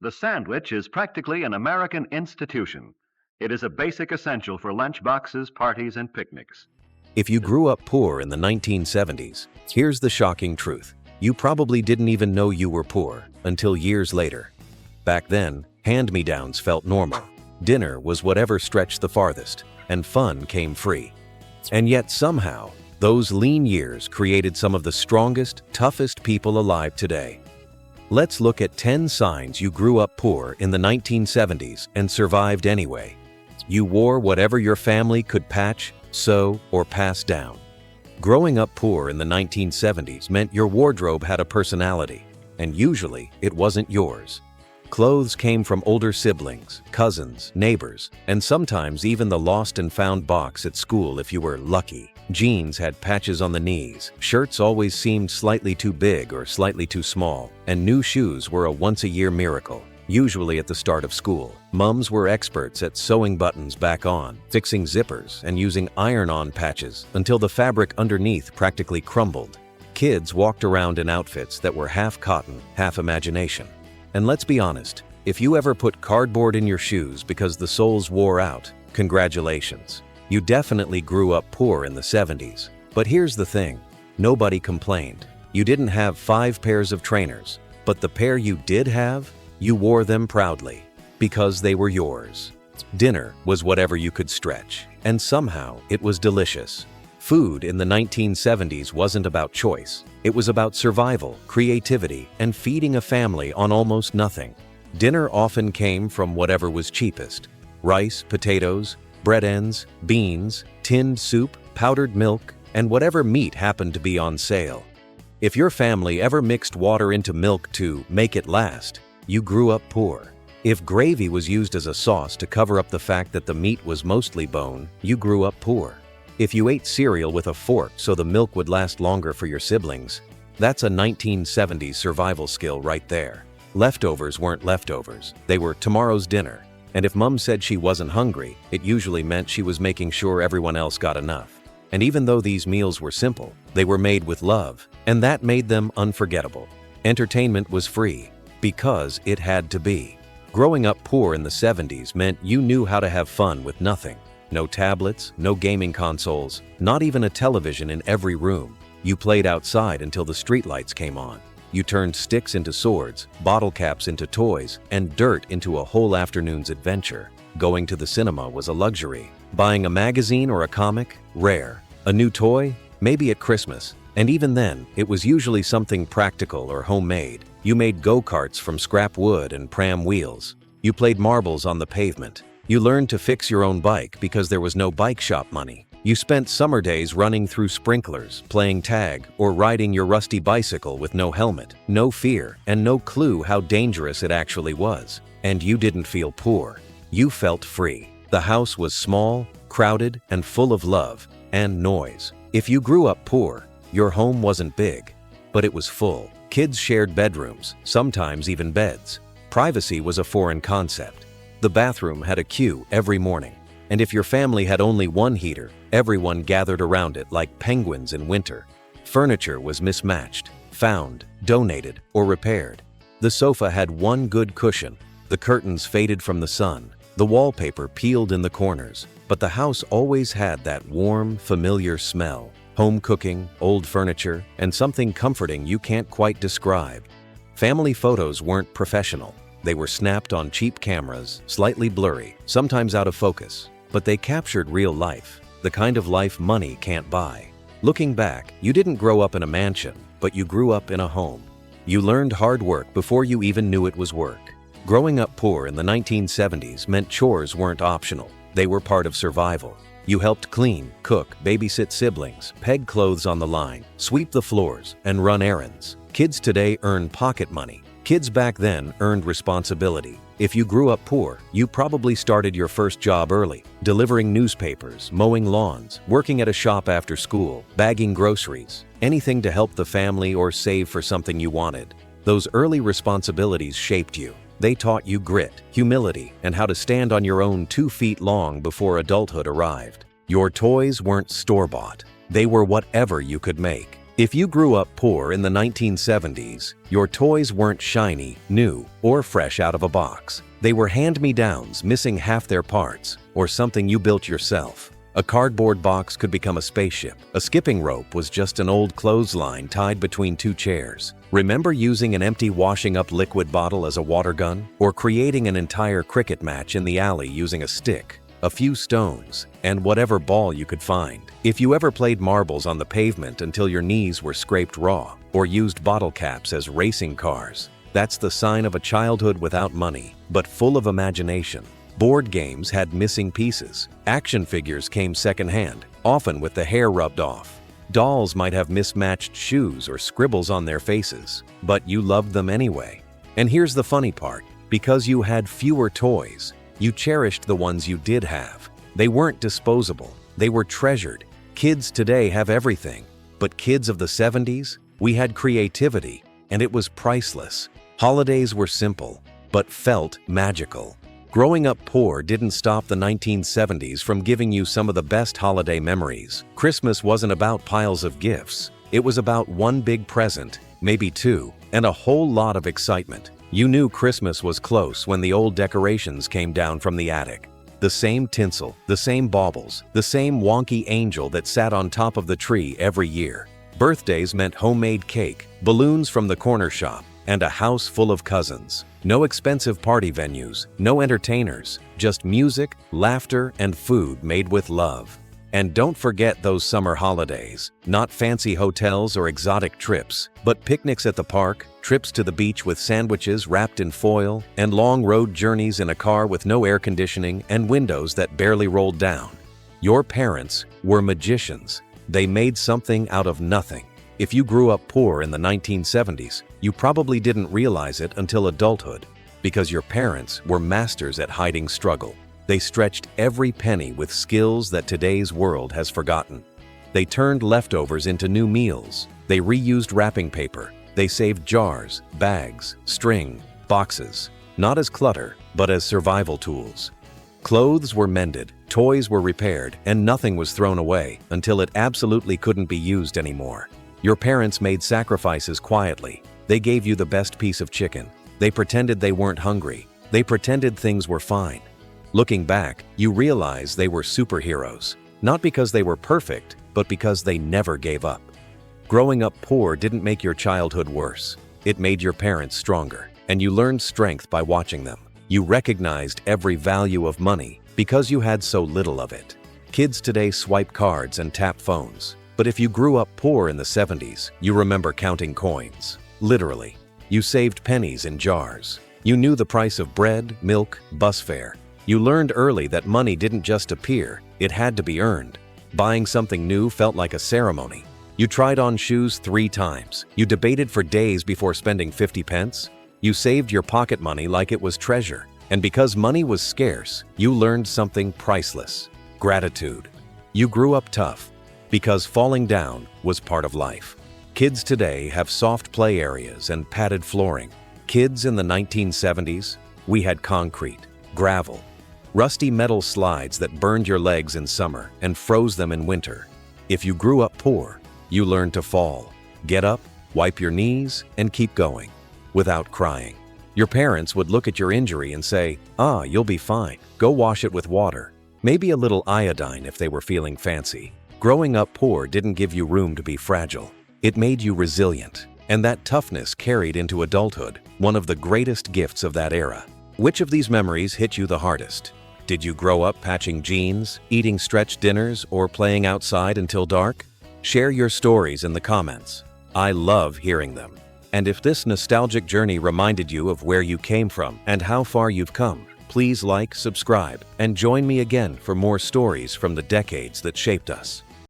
The sandwich is practically an American institution. It is a basic essential for lunch boxes, parties, and picnics. If you grew up poor in the 1970s, here's the shocking truth. You probably didn't even know you were poor until years later. Back then, hand-me-downs felt normal. Dinner was whatever stretched the farthest, and fun came free. And yet somehow, those lean years created some of the strongest, toughest people alive today. Let's look at 10 signs you grew up poor in the 1970s and survived anyway. You wore whatever your family could patch, sew, or pass down. Growing up poor in the 1970s meant your wardrobe had a personality, and usually it wasn't yours. Clothes came from older siblings, cousins, neighbors, and sometimes even the lost and found box at school if you were lucky. Jeans had patches on the knees, shirts always seemed slightly too big or slightly too small, and new shoes were a once-a-year miracle, usually at the start of school. Mums were experts at sewing buttons back on, fixing zippers, and using iron-on patches until the fabric underneath practically crumbled. Kids walked around in outfits that were half cotton, half imagination. And let's be honest, if you ever put cardboard in your shoes because the soles wore out, congratulations. You definitely grew up poor in the 70s. But here's the thing, nobody complained. You didn't have 5 pairs of trainers, but the pair you did have, you wore them proudly, because they were yours. Dinner was whatever you could stretch, and somehow it was delicious. Food in the 1970s wasn't about choice. It was about survival, creativity, and feeding a family on almost nothing. Dinner often came from whatever was cheapest. Rice, potatoes, bread ends, beans, tinned soup, powdered milk, and whatever meat happened to be on sale. If your family ever mixed water into milk to make it last, you grew up poor. If gravy was used as a sauce to cover up the fact that the meat was mostly bone, you grew up poor. If you ate cereal with a fork so the milk would last longer for your siblings, that's a 1970s survival skill right there. Leftovers weren't leftovers, they were tomorrow's dinner. And if Mom said she wasn't hungry, it usually meant she was making sure everyone else got enough. And even though these meals were simple, they were made with love, and that made them unforgettable. Entertainment was free, because it had to be. Growing up poor in the 70s meant you knew how to have fun with nothing. No tablets, no gaming consoles, not even a television in every room. You played outside until the streetlights came on. You turned sticks into swords, bottle caps into toys, and dirt into a whole afternoon's adventure. Going to the cinema was a luxury. Buying a magazine or a comic? Rare. A new toy? Maybe at Christmas. And even then, it was usually something practical or homemade. You made go-karts from scrap wood and pram wheels. You played marbles on the pavement. You learned to fix your own bike because there was no bike shop money. You spent summer days running through sprinklers, playing tag, or riding your rusty bicycle with no helmet, no fear, and no clue how dangerous it actually was. And you didn't feel poor. You felt free. The house was small, crowded, and full of love and noise. If you grew up poor, your home wasn't big, but it was full. Kids shared bedrooms, sometimes even beds. Privacy was a foreign concept. The bathroom had a queue every morning, and if your family had only one heater, everyone gathered around it like penguins in winter. Furniture was mismatched, found, donated, or repaired. The sofa had one good cushion, the curtains faded from the sun, the wallpaper peeled in the corners, but the house always had that warm, familiar smell. Home cooking, old furniture, and something comforting you can't quite describe. Family photos weren't professional. They were snapped on cheap cameras, slightly blurry, sometimes out of focus, but they captured real life, the kind of life money can't buy. Looking back, you didn't grow up in a mansion, but you grew up in a home. You learned hard work before you even knew it was work. Growing up poor in the 1970s meant chores weren't optional. They were part of survival. You helped clean, cook, babysit siblings, peg clothes on the line, sweep the floors, and run errands. Kids today earn pocket money. Kids back then earned responsibility. If you grew up poor, you probably started your first job early, delivering newspapers, mowing lawns, working at a shop after school, bagging groceries, anything to help the family or save for something you wanted. Those early responsibilities shaped you. They taught you grit, humility, and how to stand on your own 2 feet long before adulthood arrived. Your toys weren't store-bought. They were whatever you could make. If you grew up poor in the 1970s, your toys weren't shiny, new, or fresh out of a box. They were hand-me-downs missing half their parts, or something you built yourself. A cardboard box could become a spaceship. A skipping rope was just an old clothesline tied between two chairs. Remember using an empty washing-up liquid bottle as a water gun? Or creating an entire cricket match in the alley using a stick, a few stones, and whatever ball you could find? If you ever played marbles on the pavement until your knees were scraped raw, or used bottle caps as racing cars, that's the sign of a childhood without money, but full of imagination. Board games had missing pieces. Action figures came secondhand, often with the hair rubbed off. Dolls might have mismatched shoes or scribbles on their faces, but you loved them anyway. And here's the funny part: because you had fewer toys, you cherished the ones you did have. They weren't disposable, they were treasured. Kids today have everything, but kids of the 70s, we had creativity, and it was priceless. Holidays were simple, but felt magical. Growing up poor didn't stop the 1970s from giving you some of the best holiday memories. Christmas wasn't about piles of gifts. It was about one big present, maybe two, and a whole lot of excitement. You knew Christmas was close when the old decorations came down from the attic. The same tinsel, the same baubles, the same wonky angel that sat on top of the tree every year. Birthdays meant homemade cake, balloons from the corner shop, and a house full of cousins. No expensive party venues, no entertainers, just music, laughter, and food made with love. And don't forget those summer holidays. Not fancy hotels or exotic trips, but picnics at the park, trips to the beach with sandwiches wrapped in foil, and long road journeys in a car with no air conditioning and windows that barely rolled down. Your parents were magicians. They made something out of nothing. If you grew up poor in the 1970s, you probably didn't realize it until adulthood, because your parents were masters at hiding struggle. They stretched every penny with skills that today's world has forgotten. They turned leftovers into new meals. They reused wrapping paper. They saved jars, bags, string, boxes, not as clutter, but as survival tools. Clothes were mended, toys were repaired, and nothing was thrown away until it absolutely couldn't be used anymore. Your parents made sacrifices quietly. They gave you the best piece of chicken. They pretended they weren't hungry. They pretended things were fine. Looking back, you realize they were superheroes, not because they were perfect, but because they never gave up. Growing up poor didn't make your childhood worse. It made your parents stronger, and you learned strength by watching them. You recognized every value of money because you had so little of it. Kids today swipe cards and tap phones. But if you grew up poor in the 70s, you remember counting coins. Literally. You saved pennies in jars. You knew the price of bread, milk, bus fare. You learned early that money didn't just appear, it had to be earned. Buying something new felt like a ceremony. You tried on shoes 3 times. You debated for days before spending 50 pence. You saved your pocket money like it was treasure. And because money was scarce, you learned something priceless: gratitude. You grew up tough, because falling down was part of life. Kids today have soft play areas and padded flooring. Kids in the 1970s, we had concrete, gravel, rusty metal slides that burned your legs in summer and froze them in winter. If you grew up poor, you learned to fall, get up, wipe your knees, and keep going, without crying. Your parents would look at your injury and say, "Ah, you'll be fine. Go wash it with water." Maybe a little iodine if they were feeling fancy. Growing up poor didn't give you room to be fragile. It made you resilient, and that toughness carried into adulthood, one of the greatest gifts of that era. Which of these memories hit you the hardest? Did you grow up patching jeans, eating stretch dinners, or playing outside until dark? Share your stories in the comments. I love hearing them. And if this nostalgic journey reminded you of where you came from and how far you've come, please like, subscribe, and join me again for more stories from the decades that shaped us.